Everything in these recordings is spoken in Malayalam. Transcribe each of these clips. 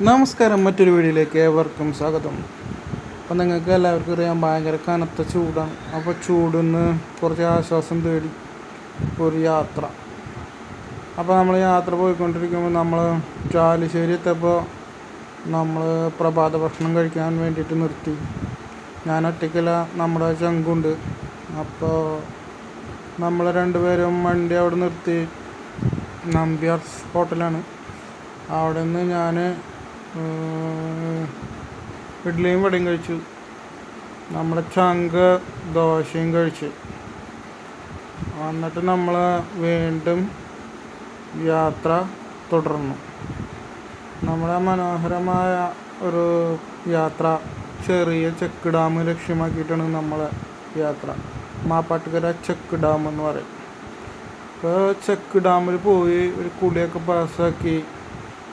നമസ്കാരം, മറ്റൊരു വീഡിയോയിലേക്ക് ഏവർക്കും സ്വാഗതം. അപ്പോൾ നിങ്ങൾക്ക് എല്ലാവർക്കും അറിയാം, ഭയങ്കര കനത്ത ചൂടാണ്. അപ്പോൾ ചൂടിന്ന് കുറച്ച് ആശ്വാസം തേടി ഒരു യാത്ര. അപ്പോൾ നമ്മൾ യാത്ര പോയിക്കൊണ്ടിരിക്കുമ്പോൾ നമ്മൾ ചാലിശ്ശേരി എത്തിയപ്പോൾ നമ്മൾ പ്രഭാത ഭക്ഷണം കഴിക്കാൻ വേണ്ടിയിട്ട് നിർത്തി. ഞാൻ ഒറ്റയ്ക്കല്ല, നമ്മുടെ ചങ്കുണ്ട്. അപ്പോൾ നമ്മൾ രണ്ടുപേരും വണ്ടി അവിടെ നിർത്തി. നമ്പ്യാർസ് ഹോട്ടലാണ്. അവിടെ നിന്ന് ഞാൻ ഇഡ്ഡലിയും വടയും കഴിച്ചു. നമ്മുടെ ചങ്ക് ദോശയും കഴിച്ചു. എന്നിട്ട് നമ്മൾ വീണ്ടും യാത്ര തുടർന്നു. നമ്മുടെ മനോഹരമായ ഒരു യാത്ര ചെറിയ ചെക്ക് ഡാം ലക്ഷ്യമാക്കിയിട്ടാണ് നമ്മളെ യാത്ര. മാപ്പാട്ടുകര ചെക്ക് ഡാം എന്ന് പറയും. അപ്പോൾ ചെക്ക് ഡാമിൽ പോയി ഒരു കുളിയൊക്കെ പാസ്സാക്കി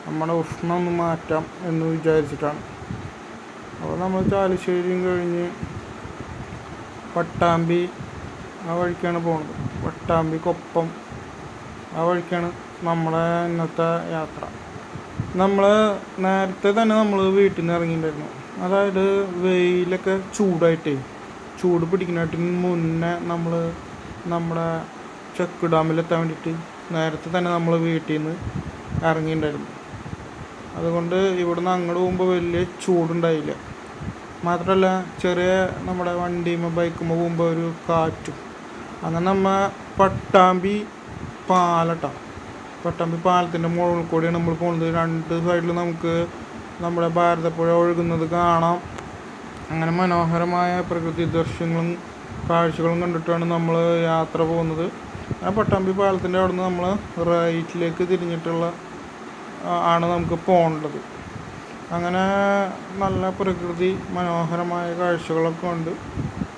നമ്മുടെ ഉഷ്ണം ഒന്ന് മാറ്റാം എന്ന് വിചാരിച്ചിട്ടാണ്. അപ്പോൾ നമ്മൾ ചാലിശ്ശേരിയും കഴിഞ്ഞ് പട്ടാമ്പി ആ വഴിക്കാണ് പോകുന്നത്. പട്ടാമ്പി കൊപ്പം ആ വഴിക്കാണ് നമ്മുടെ ഇന്നത്തെ യാത്ര. നമ്മൾ നേരത്തെ തന്നെ നമ്മൾ വീട്ടിൽ നിന്ന് ഇറങ്ങിയിട്ടുണ്ടായിരുന്നു. അതായത് വെയിലൊക്കെ ചൂട് പിടിക്കുന്നതിന് മുന്നേ നമ്മൾ നമ്മുടെ ചെക്ക് ഡാമിലെത്താൻ വേണ്ടിയിട്ട് നേരത്തെ തന്നെ നമ്മൾ വീട്ടിൽ നിന്ന് ഇറങ്ങിയിട്ടുണ്ടായിരുന്നു. അതുകൊണ്ട് ഇവിടുന്ന് അങ്ങോട്ട് പോകുമ്പോൾ വലിയ ചൂടുണ്ടായില്ല. മാത്രമല്ല, ചെറിയ നമ്മുടെ വണ്ടിയുമ്പോൾ ബൈക്കുമ്പോൾ പോകുമ്പോൾ ഒരു കാറ്റും. അങ്ങനെ നമ്മൾ പട്ടാമ്പി പാലത്തിൻ്റെ മുകളിൽ കൂടിയാണ് നമ്മൾ പോകുന്നത്. രണ്ട് സൈഡിൽ നമുക്ക് നമ്മുടെ ഭാരതപ്പുഴ ഒഴുകുന്നത് കാണാം. അങ്ങനെ മനോഹരമായ പ്രകൃതി ദൃശ്യങ്ങളും കാഴ്ചകളും കണ്ടിട്ടാണ് നമ്മൾ യാത്ര പോകുന്നത്. ആ പട്ടാമ്പി പാലത്തിൻ്റെ അവിടെ നിന്ന് നമ്മൾ റൈറ്റിലേക്ക് തിരിഞ്ഞിട്ടുള്ള ആണ് നമുക്ക് പോകേണ്ടത്. അങ്ങനെ നല്ല പ്രകൃതി മനോഹരമായ കാഴ്ചകളൊക്കെ ഉണ്ട്.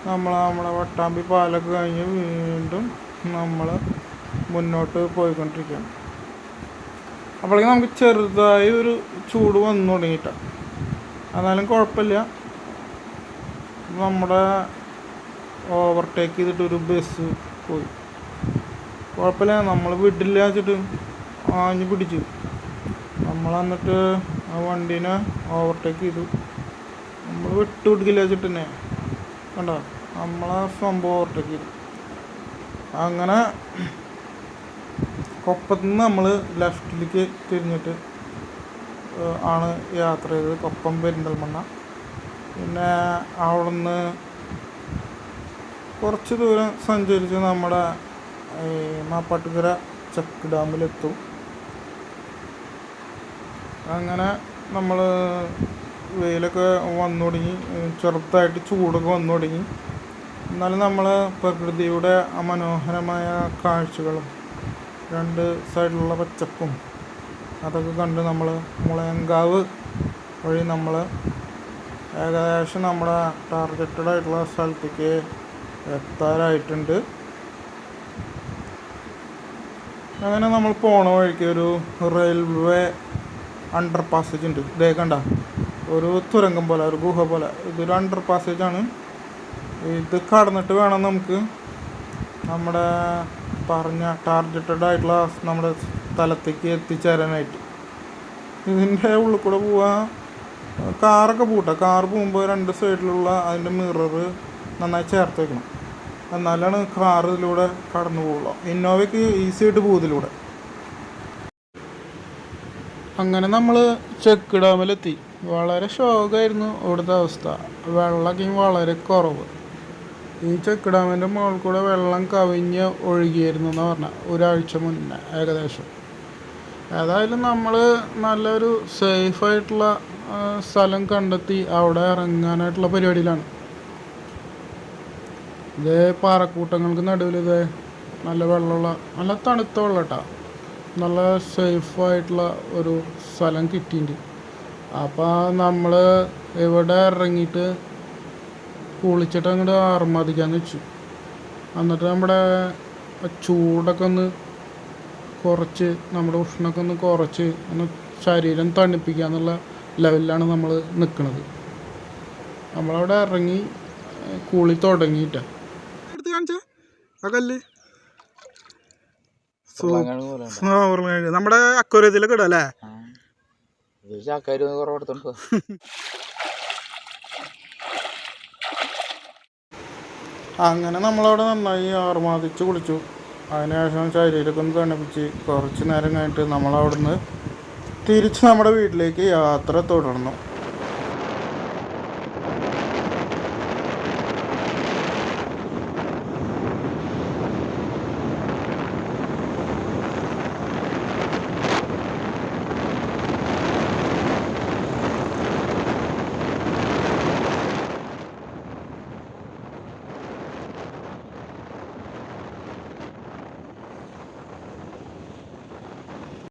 നമ്മുടെ പട്ടാമ്പി പാലൊക്കെ കഴിഞ്ഞ് വീണ്ടും നമ്മൾ മുന്നോട്ട് പോയിക്കൊണ്ടിരിക്കുകയാണ്. അപ്പോഴേക്കും നമുക്ക് ചെറുതായി ഒരു ചൂട് വന്നു തുടങ്ങിയിട്ടാണ്. എന്നാലും കുഴപ്പമില്ല. നമ്മുടെ ഓവർടേക്ക് ചെയ്തിട്ടൊരു ബസ് പോയി. കുഴപ്പമില്ല, നമ്മൾ വിടില്ല വെച്ചിട്ട് ആഞ്ഞു പിടിച്ചു. നമ്മൾ എന്നിട്ട് ആ വണ്ടീനെ ഓവർടേക്ക് ചെയ്തു. നമ്മൾ വിട്ടുപിടിക്കില്ല വെച്ചിട്ട് തന്നെ കണ്ടോ, നമ്മളെ സംഭവം ഓവർടേക്ക് ചെയ്തു. അങ്ങനെ കൊപ്പത്തു നിന്ന് നമ്മൾ ലെഫ്റ്റിലേക്ക് തിരിഞ്ഞിട്ട് ആണ് യാത്ര ചെയ്തത്. കൊപ്പം പെരിന്തൽമണ്ണ. പിന്നെ അവിടെ നിന്ന് കുറച്ച് ദൂരം സഞ്ചരിച്ച് നമ്മുടെ മാപ്പാട്ടുകര ചെക്ക് ഡാമിലെത്തും. അങ്ങനെ നമ്മൾ വെയിലൊക്കെ വന്നു തുടങ്ങി, ചെറുതായിട്ട് ചൂടൊക്കെ വന്നു തുടങ്ങി. എന്നാലും നമ്മൾ പ്രകൃതിയുടെ മനോഹരമായ കാഴ്ചകളും രണ്ട് സൈഡിലുള്ള പച്ചപ്പും അതൊക്കെ കണ്ട് നമ്മൾ മുളയങ്കാവ് വഴി നമ്മൾ ഏകദേശം നമ്മുടെ ടാർഗറ്റഡ് ആയിട്ടുള്ള സ്ഥലത്തേക്ക് എത്താറായിട്ടുണ്ട്. അങ്ങനെ നമ്മൾ പോണ വഴിക്ക് ഒരു റെയിൽവേ അണ്ടർ പാസേജ് ഉണ്ട്. ഇതേ കണ്ട, ഒരു തുരങ്കം പോലെ, ഒരു ഗുഹ പോലെ. ഇതൊരു അണ്ടർ പാസേജാണ്. ഇത് കടന്നിട്ട് വേണം നമുക്ക് നമ്മുടെ പറഞ്ഞ ടാർഗറ്റഡ് ആയിട്ടുള്ള നമ്മുടെ സ്ഥലത്തേക്ക് എത്തിച്ചേരാനായിട്ട്. ഇതിൻ്റെ ഉള്ളിൽ കൂടെ പോവാൻ കാറൊക്കെ പോകട്ടെ. കാർ പോകുമ്പോൾ രണ്ട് സൈഡിലുള്ള അതിൻ്റെ മിറർ നന്നായി ചേർത്ത് വയ്ക്കണം. എന്നാലാണ് കാർ ഇതിലൂടെ കടന്നു പോകുള്ളൂ. ഇന്നോവയ്ക്ക് ഈസി ആയിട്ട് പോകും ഇതിലൂടെ. അങ്ങനെ നമ്മൾ ചെക്ക് ഡാമിലെത്തി. വളരെ ശോകമായിരുന്നു ഇവിടുത്തെ അവസ്ഥ. വെള്ളമൊക്കെ വളരെ കുറവ്. ഈ ചെക്ക് ഡാമിൻ്റെ മുകളിൽ കൂടെ വെള്ളം കവിഞ്ഞ് ഒഴുകിയായിരുന്നു എന്ന് പറഞ്ഞാൽ ഒരാഴ്ച മുന്നേ ഏകദേശം. ഏതായാലും നമ്മൾ നല്ലൊരു സേഫായിട്ടുള്ള സ്ഥലം കണ്ടെത്തി അവിടെ ഇറങ്ങാനായിട്ടുള്ള പരിപാടിയിലാണ്. ഇത് പാറക്കൂട്ടങ്ങൾക്ക് നടുവിൽ ഇത് നല്ല വെള്ളമുള്ള, നല്ല തണുത്ത വെള്ളം കേട്ടോ. നല്ല സേഫായിട്ടുള്ള ഒരു സ്ഥലം കിട്ടിയിട്ടുണ്ട്. അപ്പോൾ നമ്മൾ ഇവിടെ ഇറങ്ങിയിട്ട് കുളിച്ചിട്ട് അങ്ങോട്ട് ആർമാദിക്കാമെന്ന് വെച്ചു. എന്നിട്ട് നമ്മുടെ ചൂടൊക്കെ ഒന്ന് കുറച്ച്, നമ്മുടെ ഉഷ്ണമൊക്കെ ഒന്ന് കുറച്ച് ഒന്ന് ശരീരം തണുപ്പിക്കുക എന്നുള്ള ലെവലിലാണ് നമ്മൾ നിൽക്കുന്നത്. നമ്മളവിടെ ഇറങ്ങി കുളി തുടങ്ങിയിട്ടാണ്. എടുത്ത് കാണിച്ചാൽ ആ കല്ല് നമ്മുടെ അക്വേറിയത്തിലൊക്കെ ഇടാം അല്ലേ? ചാക്കാര് കുറവെടുത്തോണ്ട് അങ്ങനെ നമ്മളവിടെ നന്നായി ആർമാദിച്ച് കുളിച്ചു. അതിനുശേഷം ശരീരമൊക്കെ ഒന്ന് തണുപ്പിച്ച് കുറച്ച് നേരം കഴിഞ്ഞിട്ട് നമ്മളവിടുന്ന് തിരിച്ച് നമ്മുടെ വീട്ടിലേക്ക് യാത്ര തുടർന്നു.